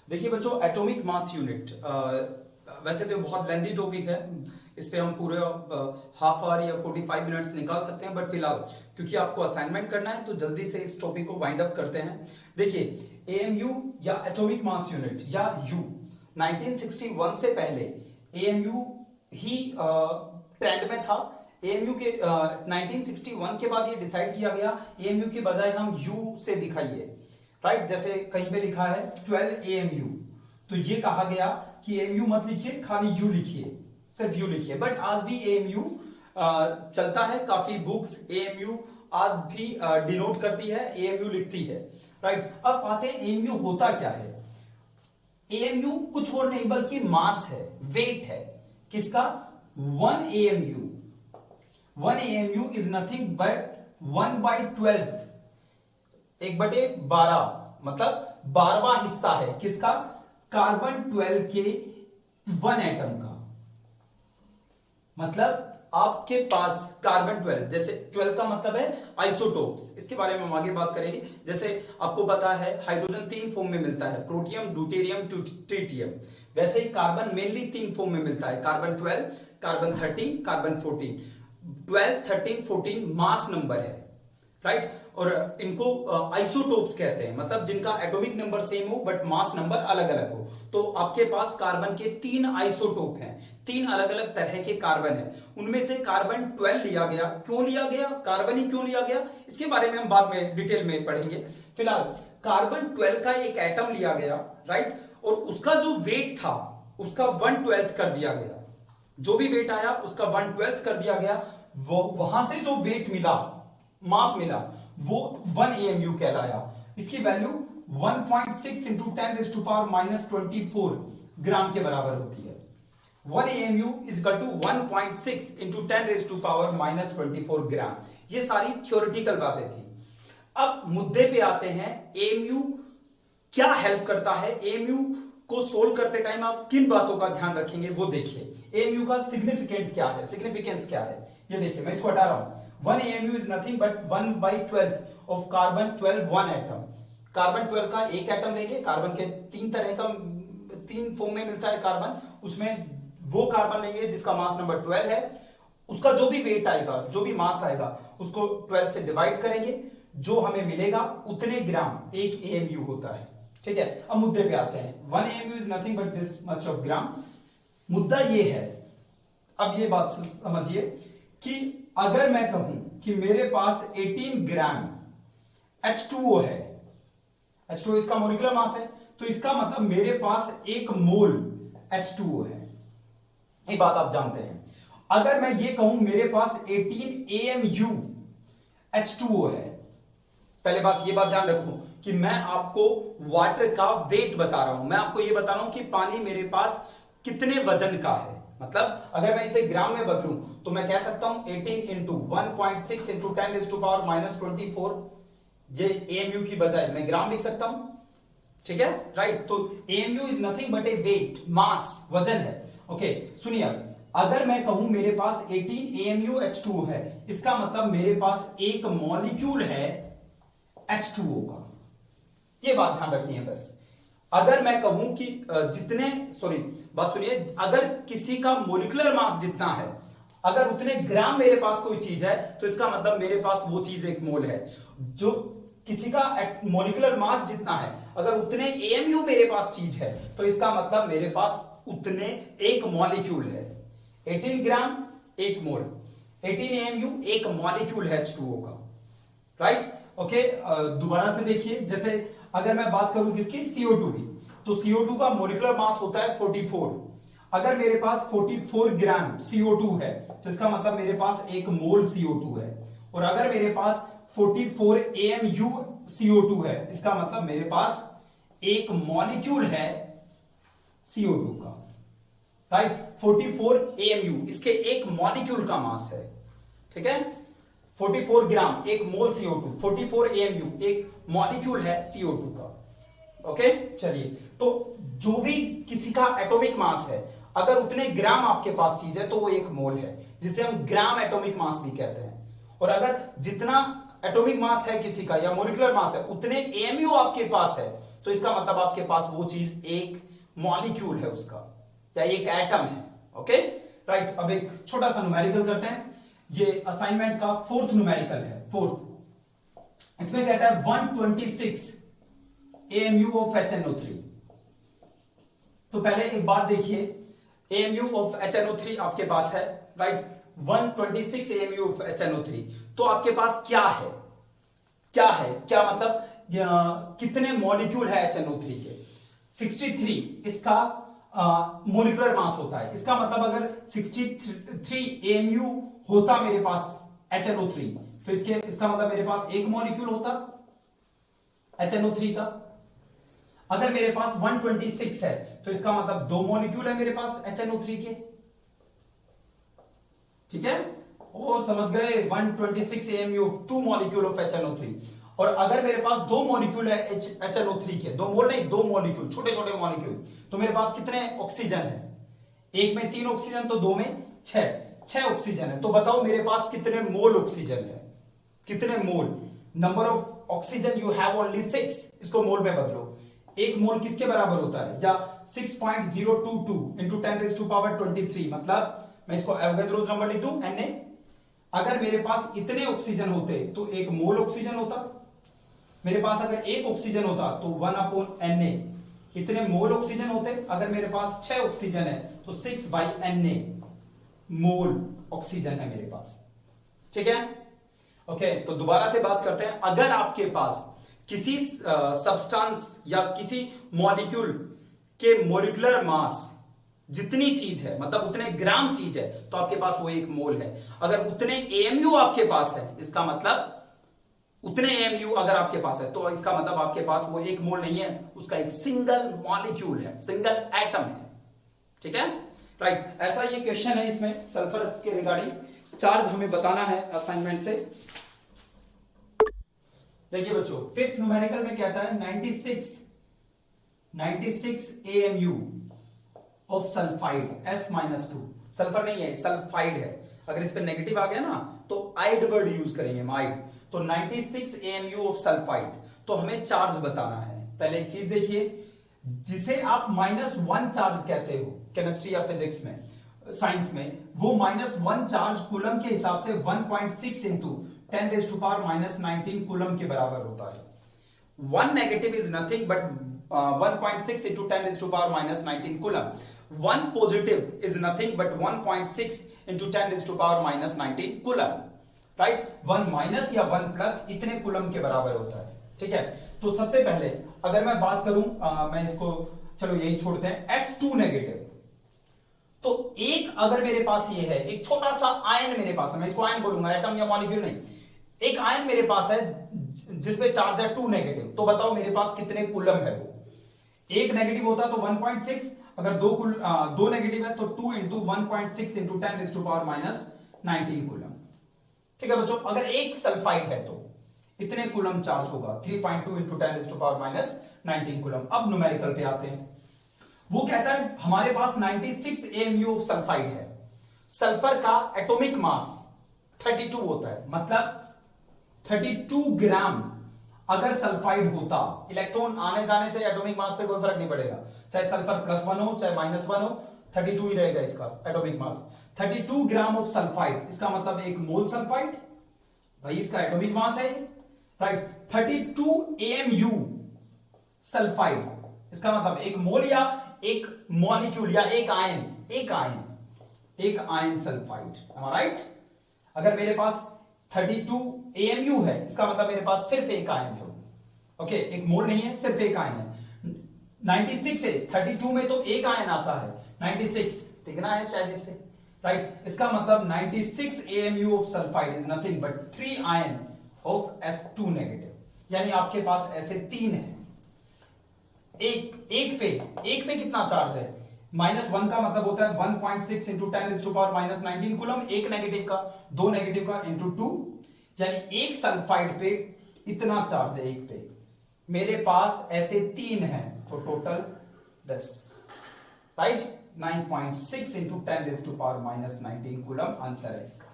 देखिए बच्चों, atomic mass unit वैसे तो बहुत लेंथी टॉपिक है। इस पे हम पूरे हाफ आवर या 45 मिनट्स निकाल सकते हैं, बट फिलहाल क्योंकि आपको असाइनमेंट करना है तो जल्दी से इस टॉपिक को वाइंड अप करते हैं। देखिए, एएमयू या एटॉमिक मास यूनिट या यू 1961 से पहले एएमयू ही ट्रेंड में था। एएमयू के 1961 के बाद ये डिसाइड किया गया एएमयू के बजाय हम यू से दिखाइए, राइट। जैसे कहीं पे लिखा है 12 एएमयू, तो ये कहा गया कि एएमयू मत लिखिए, खाली यू लिखिए, सिर्फ यू लिखिए। बट आज भी एएमयू चलता है, काफी बुक्स एएमयू आज भी डिनोट करती है, एएमयू लिखती है, राइट। अब आते हैं एएमयू होता क्या है। एएमयू कुछ और नहीं बल्कि मास है, वेट है। किसका? 1 AMU. 1 AMU is nothing but 1/12, 1/12, मतलब 12वां हिस्सा है। किसका? कार्बन 12 के 1 एटम का। मतलब आपके पास कार्बन 12, जैसे 12 का मतलब है आइसोटोप्स, इसके बारे में हम आगे बात करेंगे। जैसे आपको पता है हाइड्रोजन 3 फॉर्म में मिलता है, प्रोटियम, ड्यूटेरियम, ट्रिटियम। वैसे ही कार्बन मेनली 3 फॉर्म में मिलता है, carbon 12, carbon 13, carbon 14। 12, 13, 14 mass number है, राइट। और इनको आइसोटोप्स कहते हैं, मतलब जिनका एटॉमिक नंबर सेम हो बट मास नंबर अलग अलग हो। तो आपके पास कार्बन के 3 आइसोटोप हैं, 3 अलग अलग तरह के कार्बन है। उनमें से कार्बन 12 लिया गया। क्यों लिया गया? कार्बन ही क्यों लिया गया, इसके बारे में हम बाद में डिटेल में पढ़ेंगे। फिलहाल कार्बन 12 का एक एटम लिया गया, राइट, और उसका जो वेट था उसका 1/12 कर दिया गया। जो भी वेट आया उसका 1/12 कर दिया गया। वो वहां से जो वेट मिला, मास मिला, वो 1 एएमयू कहलाया। इसकी वैल्यू 1.6 इंटू 10⁻⁻24 ग्राम के बराबर होती है। 1 AMU is equal to 1.6 into 10⁻⁻24 gram. ये सारी थ्योरेटिकल बातें थी। अब मुद्दे पे आते हैं, एएमयू क्या हेल्प करता है। एएमयू को सोल्व करते टाइम आप किन बातों का ध्यान रखेंगे वो देखिए। एएमयू का सिग्निफिकेंट क्या है, सिग्निफिकेंस क्या है, ये देखिए। मैं इसको हटा रहा हूं। 1 AMU is nothing but 1/12 of carbon 12 1 atom। Carbon 12 का एक एटम लेंगे। कार्बन के 3 तरह का, 3 फॉर्म में मिलता है कार्बन। उसमें वो कार्बन लेंगे जिसका मास नंबर 12 है। उसका जो भी वेट आएगा, जो भी मास आएगा, उसको 12 से डिवाइड करेंगे। जो हमें मिलेगा उतने ग्राम एक एएमयू होता है, ठीक है। अब मुद्दे पे आते हैं। 1 AMU is nothing but this much of ग्राम। मुद्दा ये है, अब ये बात समझिए कि अगर मैं कहूं कि मेरे पास 18 ग्राम H2O है, H2O इसका मोलिकुलर मास है, तो इसका मतलब मेरे पास 1 मोल H2O है। ये बात आप जानते हैं। अगर मैं ये कहूं मेरे पास 18 AMU H2O है, पहले बात ये बात ध्यान रखो कि मैं आपको वाटर का वेट बता रहा हूं। मैं आपको ये बता रहा हूं कि पानी मेरे पास कितने वजन का है। मतलब अगर मैं इसे ग्राम में बदलूं तो मैं कह सकता हूं 18 इंटू 1.6 इंटू 10⁻⁻24, ये एएमयू की बजाय मैं ग्राम लिख सकता हूं, ठीक है, राइट। तो AMU is nothing but a weight, mass, वजन है। ओके, सुनिए। अगर मैं कहूं मेरे पास 18 एएमयू H2O है, इसका मतलब मेरे पास एक मॉलिक्यूल है H2O का। ये बात ध्यान रखनी है बस। अगर मैं कहूं कि बात सुनिए, अगर किसी का मोलिकुलर मास जितना है, अगर उतने ग्राम मेरे पास कोई चीज है, तो इसका मतलब मेरे पास वो चीज 1 मोल है। जो किसी का मोलिकुलर मास जितना है, अगर उतने एएमयू मेरे पास चीज है, तो इसका मतलब मेरे पास उतने 1 मॉलिक्यूल है। 18 ग्राम 1 मोल, 18 एएमयू 1 मॉलिक्यूल है H2O का, राइट। ओके, दोबारा से देखिए। जैसे अगर मैं बात करूं किसकी, CO2 की, तो CO2 का मोलिकुलर मास होता है 44। अगर मेरे पास 44 ग्राम CO2 है, तो इसका मतलब मेरे पास 1 मोल CO2 है। और अगर मेरे पास 44 AMU CO2 है, इसका मतलब मेरे पास 1 मॉलिक्यूल है CO2 का, राइट। 44 AMU इसके 1 मॉलिक्यूल का मास है, ठीक है। 44 ग्राम 1 मोल CO2, 44 AMU 1 मॉलिक्यूल है CO2 का। ओके, चलिए। तो जो भी किसी का एटॉमिक मास है, अगर उतने ग्राम आपके पास चीज है तो वो 1 मोल है, जिसे हम ग्राम एटॉमिक मास भी कहते हैं। और अगर जितना एटॉमिक मास है किसी का या मोलिकुलर मास है, उतने एएमयू आपके पास है, तो इसका मतलब आपके पास वो चीज एक मॉलिक्यूल है उसका, या एक एटम है। Okay right. अब एक छोटा सा न्यूमेरिकल करते हैं, ये असाइनमेंट का फोर्थ न्यूमेरिकल है, फोर्थ। इसमें कहता है 126 AMU ऑफ HNO3। तो पहले एक बात देखिए, AMU ऑफ HNO3 आपके पास है, राइट। 126 AMU ऑफ HNO3, तो आपके पास क्या है, क्या है, क्या मतलब कितने मॉलिक्यूल है HNO3 के? 63 इसका मोलिकुलर मास होता है। इसका मतलब अगर 63 AMU होता मेरे पास HNO3, तो इसका मतलब मेरे पास एक मॉलिक्यूल होता HNO3 का। अगर मेरे पास 126 है तो इसका मतलब दो मॉलिक्यूल है मेरे पास HNO3 के। ठीक है, वो समझ गए? 126 AMU, 2 मॉलिक्यूल ऑफ HNO3। और अगर मेरे पास दो मॉलिक्यूल है HNO3 के, दो मोल नहीं, दो मॉलिक्यूल, छोटे छोटे मॉलिक्यूल, तो मेरे पास कितने ऑक्सीजन है? एक में 3 ऑक्सीजन, तो दो में 6 ऑक्सीजन है। तो बताओ मेरे पास कितने मोल ऑक्सीजन है? कितने mole? Number of oxygen you have only 6, इसको मोल में बदलो। एक मोल किसके बराबर होता है? या 6.022 इंटू 10⁻23, मतलब मैं इसको एवोगैड्रोस नंबर लिख दूं, Na। अगर मेरे पास इतने ऑक्सीजन होते तो एक मोल ऑक्सीजन होता। मेरे पास अगर एक ऑक्सीजन होता तो 1/Na, इतने मोल ऑक्सीजन होते। अगर मेरे पास 6 ऑक्सीजन है तो 6/Na मोल ऑक्सीजन है मेरे पास। ठीक है, ओके। तो दोबारा से बात करते हैं, अगर आपके पास किसी सब्सटेंस या किसी मॉलिक्यूल के मोलिकुलर मास जितनी चीज है, मतलब उतने ग्राम चीज है, तो आपके पास वो एक मोल है। अगर उतने AMU आपके पास है, इसका मतलब उतने AMU अगर आपके पास है, तो इसका मतलब आपके पास वो एक मोल नहीं है, उसका एक सिंगल मॉलिक्यूल है, सिंगल एटम है। ठीक है, राइट। ऐसा ये क्वेश्चन है इसमें सल्फर के रिगार्डिंग। चार्ज हमें बताना है असाइनमेंट से। देखिए बच्चों, फिफ्थ न्यूमेरिकल में कहता है 96 AMU of sulphide S-2। Sulphur नहीं है, सल्फाइड है। अगर इस पे नेगेटिव आ गया ना तो आइड वर्ड यूज करेंगे हम, आइड। तो 96 AMU ऑफ सल्फाइड, तो हमें चार्ज बताना है। पहले एक चीज देखिए, जिसे आप -1 चार्ज कहते हो केमिस्ट्री या फिजिक्स में, साइंस में, वो -1 चार्ज कूलम के हिसाब से 1.6 इंटू 10⁻⁻19 कूलम के बराबर होता है। 1 negative is nothing but 1.6 into 10⁻⁻19 coulomb. 1 positive is nothing but 1.6 into 10⁻⁻19 coulomb, right. 1 minus या 1 प्लस इतने कूलम के बराबर होता है। ठीक है, तो सबसे पहले अगर मैं बात करूं, मैं इसको चलो यही छोड़ते हैं, S2 नेगेटिव। तो एक अगर मेरे पास ये है, एक छोटा सा आयन मेरे पास है, मैं इसको आयन बोलूंगा, एटम या मॉलिक्यूल नहीं, एक आयन मेरे पास है जिसमें चार्ज है 2 नेगेटिव। तो बताओ मेरे पास कितने कूलम है? वो एक नेगेटिव होता तो 1.6, अगर दो नेगेटिव है तो 2 इंटू 1.6 इंटू 10⁻⁻19 कूलम। ठीक है बच्चों, अगर एक सल्फाइड है तो इतने कूलम चार्ज होगा, 3.2 इंटू 10⁻⁻19 कूलम। अब न्यूमेरिकल पे आते हैं। वो कहता है हमारे पास 96 AMU ऑफ सल्फाइड है। सल्फर का एटॉमिक मास 32 होता है, मतलब 32 ग्राम अगर सल्फाइड होता, इलेक्ट्रॉन आने जाने से एटॉमिक मास पे कोई फर्क नहीं पड़ेगा, चाहे सल्फर +1 हो चाहे -1 हो, 32 ही रहेगा इसका atomic mass. 32 gram of sulphide, इसका मतलब एक मोल सल्फाइड, भाई इसका एटॉमिक मास है, राइट। 32 AMU सल्फाइड, इसका मतलब एक मोल या एक मॉलिक्यूल या एक आयन सल्फाइड, राइट। अगर मेरे पास 32 AMU है, इसका मतलब मेरे पास सिर्फ एक आयन है। ओके, एक मोल नहीं है, सिर्फ एक आयन है। 96 है, 32 में तो एक आयन आता है, 96 दिखना है शायद इससे, राइट। इसका मतलब 96 AMU of sulphide is nothing but 3 ion of S2 negative, यानी आपके पास ऐसे 3 है। एक पे कितना चार्ज है? -1 का मतलब होता है 1.6 इंटू 10⁻⁻19 कूलम, एक नेगेटिव का, दो नेगेटिव का इंटू 2, यानी एक सल्फाइड पे इतना चार्ज है, एक पे। मेरे पास ऐसे 3 हैं, तो total 10, right. 9.6 into 10⁻⁻19 coulomb answer है इसका।